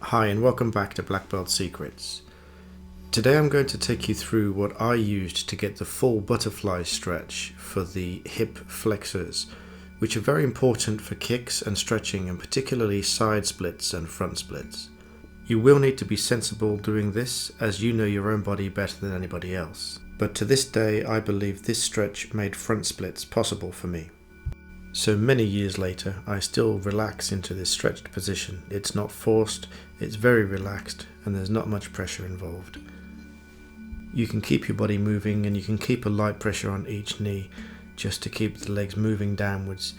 Hi and welcome back to Black Belt Secrets. Today I'm going to take you through what I used to get the full butterfly stretch for the hip flexors, which are very important for kicks and stretching, and particularly side splits and front splits. You will need to be sensible doing this, as you know your own body better than anybody else. But to this day I believe this stretch made front splits possible for me. So many years later, I still relax into this stretched position. It's not forced, it's very relaxed, and there's not much pressure involved. You can keep your body moving, and you can keep a light pressure on each knee just to keep the legs moving downwards.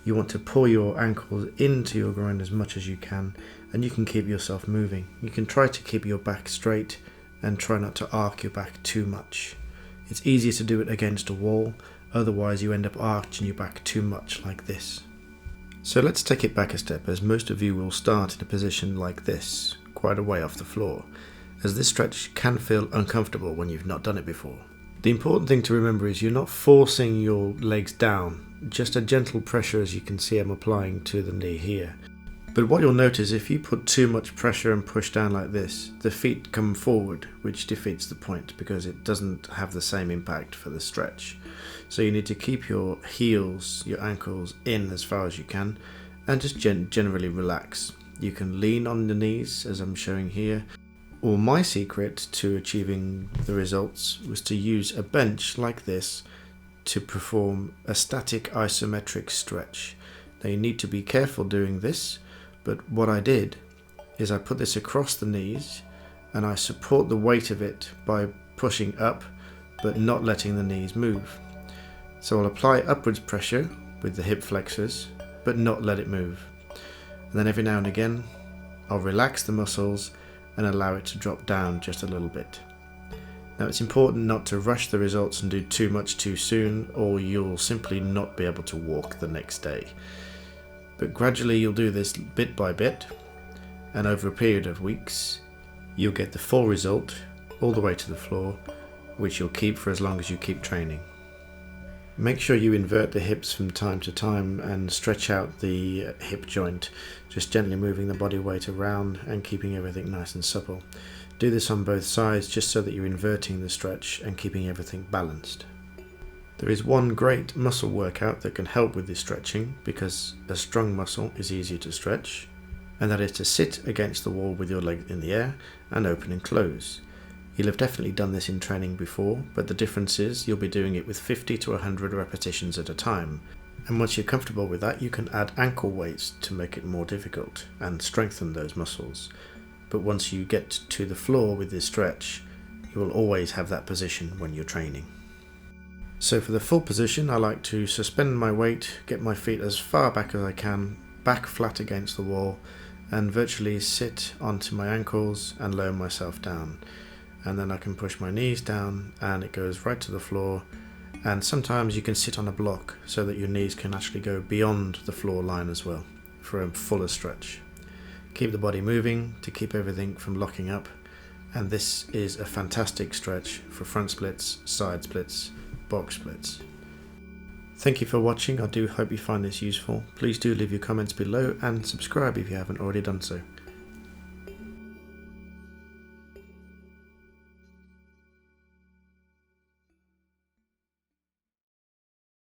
You want to pull your ankles into your groin as much as you can, and you can keep yourself moving. You can try to keep your back straight and try not to arc your back too much. It's easier to do it against a wall. Otherwise you end up arching your back too much like this. So let's take it back a step, as most of you will start in a position like this, quite a way off the floor, as this stretch can feel uncomfortable when you've not done it before. The important thing to remember is you're not forcing your legs down, just a gentle pressure, as you can see I'm applying to the knee here. But what you'll notice, if you put too much pressure and push down like this, the feet come forward, which defeats the point because it doesn't have the same impact for the stretch. So you need to keep your heels, your ankles in as far as you can, and just generally relax. You can lean on the knees as I'm showing here, or my secret to achieving the results was to use a bench like this to perform a static isometric stretch. Now you need to be careful doing this, but what I did is I put this across the knees and I support the weight of it by pushing up but not letting the knees move. So I'll apply upwards pressure with the hip flexors but not let it move. And then every now and again I'll relax the muscles and allow it to drop down just a little bit. Now it's important not to rush the results and do too much too soon, or you'll simply not be able to walk the next day. But gradually you'll do this bit by bit, and over a period of weeks you'll get the full result all the way to the floor, which you'll keep for as long as you keep training. Make sure you invert the hips from time to time and stretch out the hip joint, just gently moving the body weight around and keeping everything nice and supple. Do this on both sides just so that you're inverting the stretch and keeping everything balanced. There is one great muscle workout that can help with this stretching, because a strong muscle is easier to stretch, and that is to sit against the wall with your leg in the air and open and close. You'll have definitely done this in training before, but the difference is you'll be doing it with 50 to 100 repetitions at a time. And once you're comfortable with that, you can add ankle weights to make it more difficult and strengthen those muscles. But once you get to the floor with this stretch, you will always have that position when you're training. So for the full position, I like to suspend my weight, get my feet as far back as I can, back flat against the wall, and virtually sit onto my ankles and lower myself down. And then I can push my knees down and it goes right to the floor. And sometimes you can sit on a block so that your knees can actually go beyond the floor line as well for a fuller stretch. Keep the body moving to keep everything from locking up, and this is a fantastic stretch for front splits, side splits, box splits. Thank you for watching. I do hope you find this useful. Please do leave your comments below and subscribe if you haven't already done so.